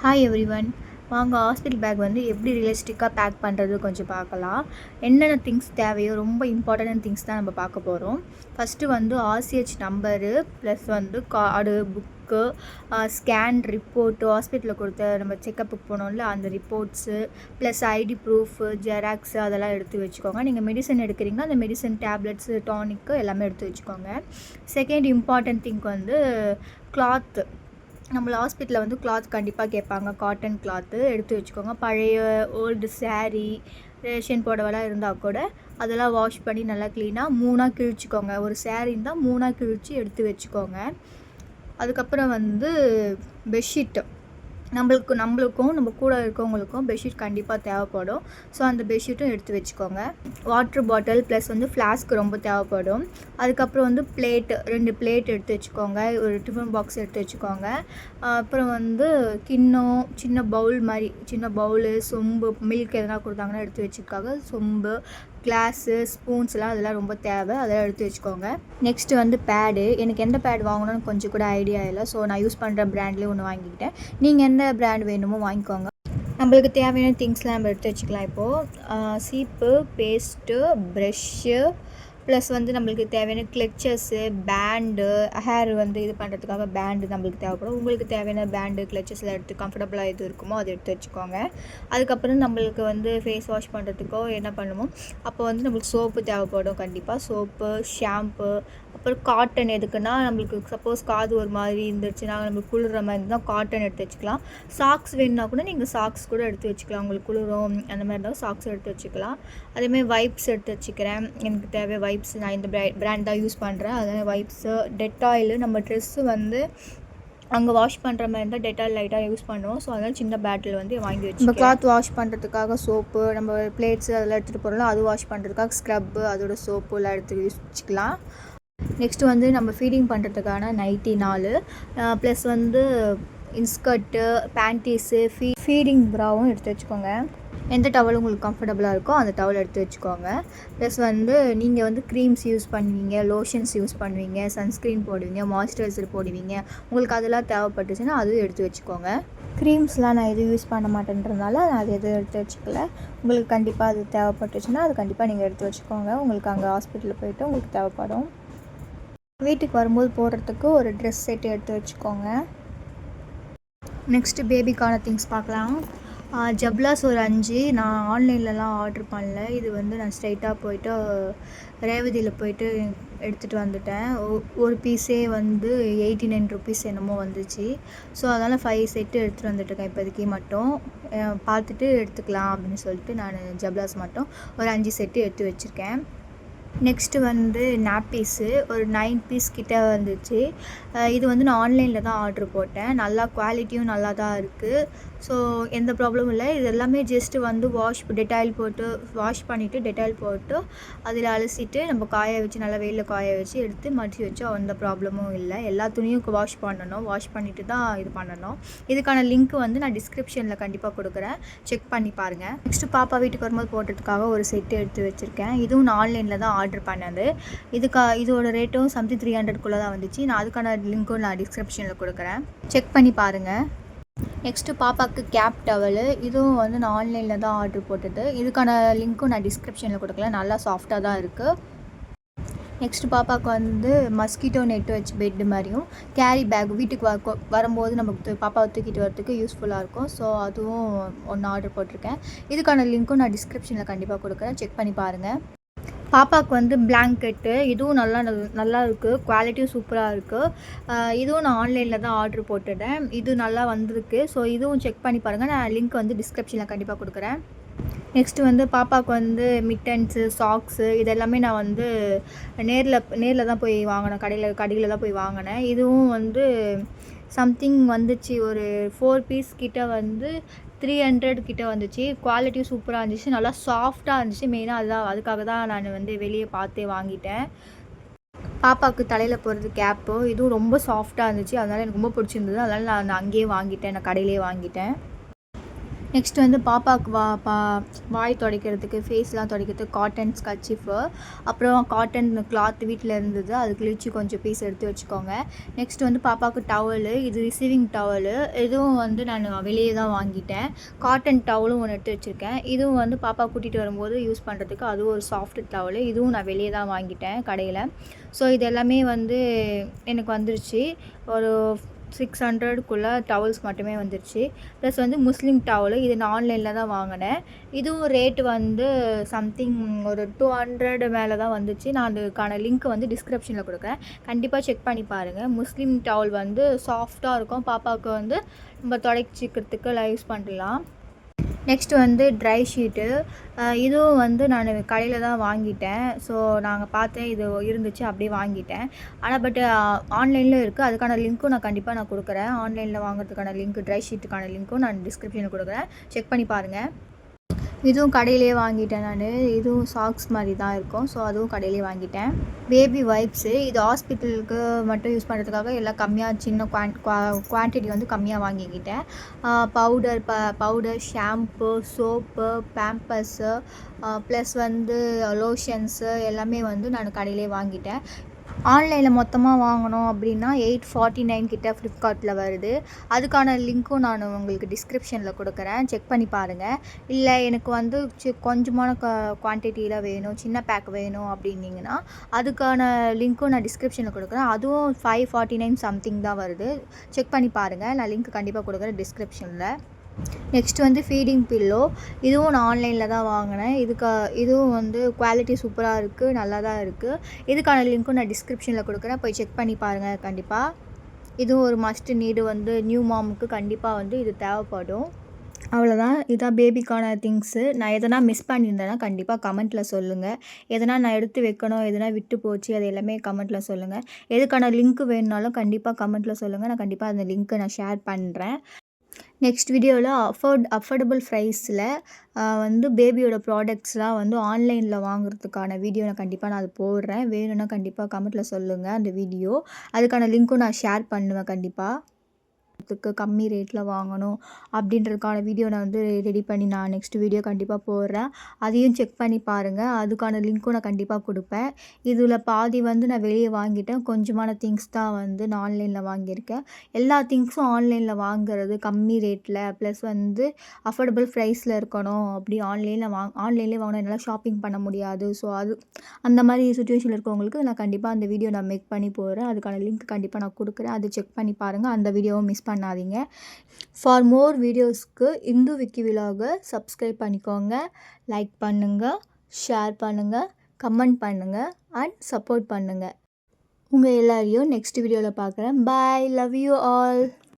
Hi everyone. வாங்க hospital back வந்து எப்படி ரியலிஸ்டிக்காக பேக் பண்ணுறது கொஞ்சம் பார்க்கலாம். என்னென்ன திங்ஸ் தேவையோ ரொம்ப இம்பார்ட்டன்ட் திங்ஸ் தான் நம்ம பார்க்க போகிறோம். ஃபஸ்ட்டு வந்து ஆர்சிஹெச் நம்பரு ப்ளஸ் வந்து கார்டு, புக்கு, ஸ்கேன் ரிப்போர்ட்டு, ஹாஸ்பிட்டலில் கொடுத்த நம்ம செக்கப்புக்கு போனோம்ல அந்த reports, plus ID proof, xerox அதெல்லாம் எடுத்து வச்சுக்கோங்க. நீங்கள் மெடிசன் எடுக்கிறீங்கன்னா அந்த மெடிசன் டேப்லெட்ஸு, டானிக்கு எல்லாமே எடுத்து வச்சுக்கோங்க. செகண்ட் இம்பார்ட்டன்ட் திங் வந்து கிளாத்து. நம்மள ஹாஸ்பிட்டலில் வந்து கிளாத் கண்டிப்பாக கேட்பாங்க. காட்டன் கிளாத்து எடுத்து வச்சுக்கோங்க. பழைய ஓல்டு சேரீ, ரேஷன் புடவெல்லாம் இருந்தால் கூட அதெல்லாம் வாஷ் பண்ணி நல்லா க்ளீனாக 3ஆக கிழிச்சிக்கோங்க. ஒரு சேரீ இருந்தால் 3ஆக கிழிச்சி எடுத்து வச்சுக்கோங்க. அதுக்கப்புறம் வந்து பெட்ஷீட்டு, நம்மளுக்கும் நம்ம கூட இருக்கவங்களுக்கும் பெட்ஷீட் கண்டிப்பாக தேவைப்படும். ஸோ அந்த பெட்ஷீட்டும் எடுத்து வச்சுக்கோங்க. வாட்ரு பாட்டில் ப்ளஸ் வந்து ஃப்ளாஸ்க் ரொம்ப தேவைப்படும். அதுக்கப்புறம் வந்து ரெண்டு பிளேட் எடுத்து வச்சுக்கோங்க. ஒரு டிஃபன் பாக்ஸ் எடுத்து வச்சுக்கோங்க. அப்புறம் வந்து கிண்ணம், சின்ன பவுல் மாதிரி, சின்ன பவுலு, சொம்பு, மில்க் எதனா கொடுத்தாங்கன்னா எடுத்து வச்சுக்காங்க. சொம்பு, கிளாஸு, ஸ்பூன்ஸ்லாம் அதெல்லாம் ரொம்ப தேவை, அதெல்லாம் எடுத்து வச்சுக்கோங்க. நெக்ஸ்ட்டு வந்து பேடு. எனக்கு எந்த பேட் வாங்கணும்னு கொஞ்சம் கூட ஐடியா இல்லை. ஸோ நான் யூஸ் பண்ணுற ப்ராண்ட்லேயே ஒன்று வாங்கிக்கிட்டேன். நீங்கள் எந்த ப்ராண்ட் வேணுமோ வாங்கிக்கோங்க. நம்மளுக்கு தேவையான திங்ஸ்லாம் நம்ம எடுத்து வச்சுக்கலாம். இப்போது சீப்பு, பேஸ்ட்டு, ப்ரெஷ்ஷு, ப்ளஸ் வந்து நம்மளுக்கு தேவையான கிளச்சஸ்ஸு, பேண்டு, ஹேர் வந்து இது பண்ணுறதுக்காக பேண்டு நம்மளுக்கு தேவைப்படும். உங்களுக்கு தேவையான பேண்டு, கிளச்சஸ்லாம் எடுத்து கம்ஃபர்டபுளாக எது இருக்குமோ அதை எடுத்து வச்சுக்கோங்க. அதுக்கப்புறம் நம்மளுக்கு வந்து ஃபேஸ் வாஷ் பண்ணுறதுக்கோ என்ன பண்ணுமோ அப்போ வந்து நம்மளுக்கு சோப்பு தேவைப்படும். கண்டிப்பாக சோப்பு, ஷாம்பு, அப்புறம் காட்டன். எதுக்குன்னா நம்மளுக்கு சப்போஸ் காது ஒரு மாதிரி இருந்துச்சுன்னா, நம்மளுக்கு குளிர்ற மாதிரி இருந்தால் காட்டன் எடுத்து வச்சுக்கலாம். சாக்ஸ் வேணுன்னா கூட நீங்கள் சாக்ஸ் கூட எடுத்து வச்சுக்கலாம். உங்களுக்கு குளிரும் அந்த மாதிரி இருந்தால் சாக்ஸ் எடுத்து வச்சுக்கலாம். அதேமாதிரி வைப்ஸ் எடுத்து வச்சுக்கிறேன். எனக்கு தேவை வைப்ஸ். நான் இந்த பிராண்ட் தான் யூஸ் பண்ணுறேன். அதனால் வைப்ஸு, டெட்டாயிலு. நம்ம ட்ரெஸ்ஸு வந்து அங்கே வாஷ் பண்ணுற மாதிரி இருந்தால் டெட்டால் லைட்டாக யூஸ் பண்ணுவோம். ஸோ அதனால் சின்ன பேட்டில் வந்து வாங்கி வச்சு, நம்ம கிளாத் வாஷ் பண்ணுறதுக்காக சோப்பு, நம்ம பிளேட்ஸு அதெல்லாம் எடுத்துகிட்டு போகிறோம்ல, அது வாஷ் பண்ணுறதுக்காக ஸ்க்ரப்பு, அதோட சோப்பு எல்லாம் எடுத்து யூஸ் வச்சுக்கலாம். நெக்ஸ்ட்டு வந்து நம்ம ஃபீடிங் பண்ணுறதுக்கான நைட்டி 4, ப்ளஸ் வந்து இன்ஸ்கர்ட்டு, பேண்டீஸு, ஃபீடிங் ப்ராவும் எடுத்து வச்சுக்கோங்க. எந்த டவல் உங்களுக்கு கம்ஃபர்டபுளாக இருக்கோ அந்த டவல் எடுத்து வச்சுக்கோங்க. ப்ளஸ் வந்து நீங்கள் வந்து க்ரீம்ஸ் யூஸ் பண்ணுவீங்க, லோஷன்ஸ் யூஸ் பண்ணுவீங்க, சன்ஸ்க்ரீன் போடுவீங்க, மாய்ஸ்சரைசர் போடுவீங்க. உங்களுக்கு அதெல்லாம் தேவைப்பட்டுச்சுன்னா அதுவும் எடுத்து வச்சுக்கோங்க. க்ரீம்ஸ்லாம் நான் எதுவும் யூஸ் பண்ண மாட்டேன்றதுனால நான் அது எதுவும் எடுத்து வச்சுக்கல. உங்களுக்கு கண்டிப்பாக அது தேவைப்பட்டுச்சுன்னா அது கண்டிப்பாக நீங்கள் எடுத்து வச்சுக்கோங்க. உங்களுக்கு அங்கே ஹாஸ்பிட்டலில் போய்ட்டு உங்களுக்கு தேவைப்படும். வீட்டுக்கு வரும்போது போடுறதுக்கு ஒரு ட்ரெஸ் செட்டு எடுத்து வச்சுக்கோங்க. நெக்ஸ்ட்டு பேபிக்கான திங்ஸ் பார்க்கலாம். ஜப்லாஸ் ஒரு 5 நான் ஆன்லைன்லலாம் ஆர்டர் பண்ணல. இது வந்து நான் ஸ்ட்ரைட்டாக போய்ட்டு ரேவதியில் போய்ட்டு எடுத்துகிட்டு வந்துட்டேன். ஒரு பீஸே வந்து 89 ருபீஸ் என்னமோ வந்துச்சு. ஸோ அதனால் 5 செட்டு எடுத்துகிட்டு வந்துட்டுருக்கேன் இப்போதைக்கு மட்டும். பார்த்துட்டு எடுத்துக்கலாம் அப்படின்னு சொல்லிட்டு நான் ஜப்லாஸ் மட்டும் ஒரு 5 செட்டு எடுத்து வச்சுருக்கேன். நெக்ஸ்ட்டு வந்து நாப்பீஸு ஒரு 9 பீஸ் கிட்டே வந்துச்சு. இது வந்து நான் ஆன்லைனில் தான் ஆர்டர் போட்டேன். நல்லா குவாலிட்டியும் நல்லா தான் இருக்குது. ஸோ எந்த ப்ராப்ளமும் இல்லை. இது எல்லாமே ஜஸ்ட்டு வந்து டெட்டாயில் போட்டு வாஷ் பண்ணிவிட்டு டெட்டாயில் போட்டு அதில் அலசிட்டு நம்ம காய வச்சு நல்லா வெயிலில் காய வச்சு எடுத்து மடிச்சு வச்சா எந்த ப்ராப்ளமும் இல்லை. எல்லா துணியும் வாஷ் பண்ணணும். வாஷ் பண்ணிவிட்டு தான் இது பண்ணணும். இதுக்கான லிங்க் வந்து நான் டிஸ்கிரிப்ஷனில் கண்டிப்பாக கொடுக்குறேன், செக் பண்ணி பாருங்கள். நெக்ஸ்ட்டு பாப்பா வீட்டுக்கு வரும்போது போடுறதுக்காக ஒரு செட்டு எடுத்து வச்சுருக்கேன். இதுவும் நான் ஆன்லைனில் தான் ஆர்டர் பண்ணது. இதோட ரேட்டும் சம்திங் 300 தான் வந்துச்சு. நான் அதுக்கான லிங்க்கும் நான் டிஸ்கிரிப்ஷனில் கொடுக்குறேன், செக் பண்ணி பாருங்கள். நெக்ஸ்ட்டு பாப்பாவுக்கு கேப் டவலு. இதுவும் வந்து நான் ஆன்லைனில் தான் ஆர்டர் போட்டது. இதுக்கான லிங்க்கும் நான் டிஸ்கிரிப்ஷனில் கொடுக்கல. நல்லா சாஃப்டாக தான் இருக்குது. நெக்ஸ்ட்டு பாப்பாவுக்கு வந்து மஸ்கிட்டோ நெட்டு வச்சு பெட்டு மாதிரியும் கேரி பேக் வீட்டுக்கு வரும்போது நமக்கு பாப்பாவை தூக்கிட்டு வரதுக்கு யூஸ்ஃபுல்லாக இருக்கும். ஸோ அதுவும் ஒன்று ஆர்டர் போட்டிருக்கேன். இதுக்கான லிங்க்கும் நான் டிஸ்கிரிப்ஷனில் கண்டிப்பாக கொடுக்குறேன், செக் பண்ணி பாருங்கள். பாப்பாவுக்கு வந்து பிளாங்கெட்டு. இதுவும் நல்லா இருக்குது. குவாலிட்டியும் சூப்பராக இருக்குது. இதுவும் நான் ஆன்லைனில் தான் ஆர்டர் போட்டுட்டேன். இது நல்லா வந்திருக்கு. ஸோ இதுவும் செக் பண்ணி பாருங்கள். நான் லிங்க் வந்து டிஸ்கிரிப்ஷனில் கண்டிப்பாக கொடுக்குறேன். நெக்ஸ்ட்டு வந்து பாப்பாவுக்கு வந்து மிட்டன்ஸு, சாக்ஸு இதெல்லாமே நான் வந்து நேரில் தான் போய் வாங்கினேன். கடையில் தான் போய் வாங்கினேன். இதுவும் வந்து சம்திங் வந்துச்சு. ஒரு 4 பீஸ் கிட்ட வந்து 300 கிட்ட வந்துச்சு. குவாலிட்டியும் சூப்பராக இருந்துச்சு. நல்லா சாஃப்டாக இருந்துச்சு. மெயினாக அதுக்காக தான் நான் வந்து வெளியே பார்த்தே வாங்கிட்டேன். பாப்பாவுக்கு தலையில் போடுறது கேப்பு. இதுவும் ரொம்ப சாஃப்டாக இருந்துச்சு. அதனால் எனக்கு ரொம்ப பிடிச்சிருந்தது. அதனால் நான் அங்கேயே வாங்கிட்டேன். நான் கடையிலே வாங்கிட்டேன். நெக்ஸ்ட் வந்து பாப்பாவுக்கு வாய் துடைக்கிறதுக்கு ஃபேஸ்லாம் துடைக்கிறதுக்கு காட்டன் கர்ச்சீஃபு, அப்புறம் காட்டன் கிளாத் வீட்டில் இருந்தது, அது கிழிச்சு கொஞ்சம் பீஸ் எடுத்து வச்சுக்கோங்க. நெக்ஸ்ட் வந்து பாப்பாவுக்கு டவலு, இது ரிசீவிங் டவலு, இதுவும் வந்து நான் வெளியே தான் வாங்கிட்டேன். காட்டன் டவலும் ஒன்று எடுத்து வச்சுருக்கேன். இதுவும் வந்து பாப்பா கூட்டிகிட்டு வரும்போது யூஸ் பண்ணுறதுக்கு, அதுவும் ஒரு சாஃப்ட் டவலு, இதுவும் நான் வெளியே தான் வாங்கிட்டேன் கடையில். ஸோ இது எல்லாமே வந்து எனக்கு வந்துருச்சு. ஒரு 600க்குள்ளே டவல்ஸ் மட்டுமே வந்துருச்சு. ப்ளஸ் வந்து முஸ்லீம் டவலு, இது நான் ஆன்லைனில் தான் வாங்கினேன். இதுவும் ரேட்டு வந்து சம்திங் ஒரு 200 மேலே தான் வந்துச்சு. நான் அதுக்கான லிங்க் வந்து டிஸ்கிரிப்ஷனில் கொடுக்குறேன், கண்டிப்பாக செக் பண்ணி பாருங்கள். முஸ்லீம் டவல் வந்து சாஃப்டாக இருக்கும், பாப்பாவுக்கு வந்து நம்ம துடைச்சிக்கிறதுக்கு யூஸ் பண்ணலாம். நெக்ஸ்ட் வந்து ட்ரை ஷீட்டு, இதுவும் வந்து நான் கடையில் தான் வாங்கிட்டேன். ஸோ நாங்கள் பார்த்தேன், இது இருந்துச்சு அப்படியே வாங்கிட்டேன். ஆனால் பட் ஆன்லைனில் இருக்குது, அதுக்கான லிங்க்கும் நான் கண்டிப்பாக கொடுக்குறேன். ஆன்லைனில் வாங்குறதுக்கான லிங்க், ட்ரை ஷீட்டுக்கான லிங்க்கும் நான் டிஸ்கிரிப்ஷனில் கொடுக்குறேன், செக் பண்ணி பாருங்கள். இதுவும் கடையிலே வாங்கிட்டேன் நான். இதுவும் சாக்ஸ் மாதிரி தான் இருக்கும், ஸோ அதுவும் கடையிலே வாங்கிட்டேன். பேபி வைப்ஸு, இது ஹாஸ்பிட்டலுக்கு மட்டும் யூஸ் பண்ணுறதுக்காக எல்லாம் கம்மியாக சின்ன குவான்டிட்டி வந்து கம்மியாக வாங்கிக்கிட்டேன். Powder, shampoo, soap, Pampers, plus வந்து லோஷன்ஸு எல்லாமே வந்து நான் கடையிலே வாங்கிட்டேன். ஆன்லைனில் மொத்தமாக வாங்கினோம் அப்படின்னா 849 கிட்ட ஃப்ளிப்கார்ட்டில் வருது. அதுக்கான லிங்க்கும் நான் உங்களுக்கு டிஸ்கிரிப்ஷனில் கொடுக்குறேன், செக் பண்ணி பாருங்கள். இல்லை எனக்கு வந்து கொஞ்சமான குவான்டிட்டியில் வேணும், சின்ன பேக் வேணும் அப்படின்னிங்கன்னா அதுக்கான லிங்க்கும் நான் டிஸ்கிரிப்ஷனில் கொடுக்குறேன். அதுவும் 549 சம்திங் தான் வருது, செக் பண்ணி பாருங்கள். நான் லிங்க் கண்டிப்பாக கொடுக்குறேன் டிஸ்கிரிப்ஷனில். நெக்ஸ்ட் வந்து ஃபீடிங் பில்லோ, இதுவும் நான் ஆன்லைனில் தான் வாங்கினேன். இதுவும் வந்து குவாலிட்டி சூப்பராக இருக்குது, நல்லா தான் இருக்குது. இதுக்கான லிங்க்கும் நான் டிஸ்கிரிப்ஷனில் கொடுக்குறேன், போய் செக் பண்ணி பாருங்கள் கண்டிப்பாக. இதுவும் ஒரு மஸ்ட் நீடு, வந்து நியூ மாமுக்கு கண்டிப்பாக வந்து இது தேவைப்படும். அவ்வளோதான், இதுதான் பேபிக்கான திங்ஸு. நான் எதனா மிஸ் பண்ணியிருந்தேன்னா கண்டிப்பாக கமெண்ட்டில் சொல்லுங்கள். எதனா நான் எடுத்து வைக்கணும், எதனா விட்டு போச்சு, அது எல்லாமே கமெண்ட்டில் சொல்லுங்கள். எதுக்கான லிங்க் வேணுனாலும் கண்டிப்பாக கமெண்ட்டில் சொல்லுங்கள், நான் கண்டிப்பாக அந்த லிங்க்கை நான் ஷேர் பண்ணுறேன். நெக்ஸ்ட் வீடியோவில் அஃபோர்டபுள் ப்ரைஸில் வந்து பேபியோட ப்ராடக்ட்ஸ்லாம் வந்து ஆன்லைனில் வாங்குறதுக்கான வீடியோ நான் கண்டிப்பாக அது போடுறேன். வேணும்னா கண்டிப்பாக கமெண்ட்டில் சொல்லுங்கள் அந்த வீடியோ. அதுக்கான லிங்க்கும் நான் ஷேர் பண்ணுவேன் கண்டிப்பாக. கம்மி ரேட்டில் வாங்கணும் அப்படின்றதுக்கான வீடியோ நான் வந்து ரெடி பண்ணி நான் நெக்ஸ்ட் வீடியோ கண்டிப்பாக போடுறேன், அதையும் செக் பண்ணி பாருங்கள். அதுக்கான லிங்க்கும் நான் கண்டிப்பாக கொடுப்பேன். இதில் பாதி வந்து நான் வெளியே வாங்கிட்டேன், கொஞ்சமான திங்ஸ் தான் வந்து நான் ஆன்லைனில் வாங்கியிருக்கேன். எல்லா திங்ஸும் ஆன்லைனில் வாங்குறது கம்மி ரேட்டில், ப்ளஸ் வந்து அஃபோர்டபுள் ப்ரைஸில் இருக்கணும். அப்படி ஆன்லைனிலே வாங்கினா என்னால் ஷாப்பிங் பண்ண முடியாது. ஸோ அந்த மாதிரி சுச்சுவேஷனில் இருக்கவங்களுக்கு நான் கண்டிப்பாக அந்த வீடியோ நான் மேக் பண்ணி போடுறேன். அதுக்கான லிங்க் கண்டிப்பாக நான் கொடுக்குறேன், அதை செக் பண்ணி பாருங்கள். அந்த வீடியோவும் மிஸ் பண்ணாதீங்க. ஃபார் மோர் வீடியோஸ்க்கு இந்து விக்கி விலாகை சப்ஸ்கிரைப் பண்ணிக்கோங்க, லைக் பண்ணுங்கள், ஷேர் பண்ணுங்கள், கமெண்ட் பண்ணுங்கள் அண்ட் சப்போர்ட் பண்ணுங்கள். உங்கள் எல்லாரையும் நெக்ஸ்ட் வீடியோவில் பார்க்குறேன். Bye, love you all.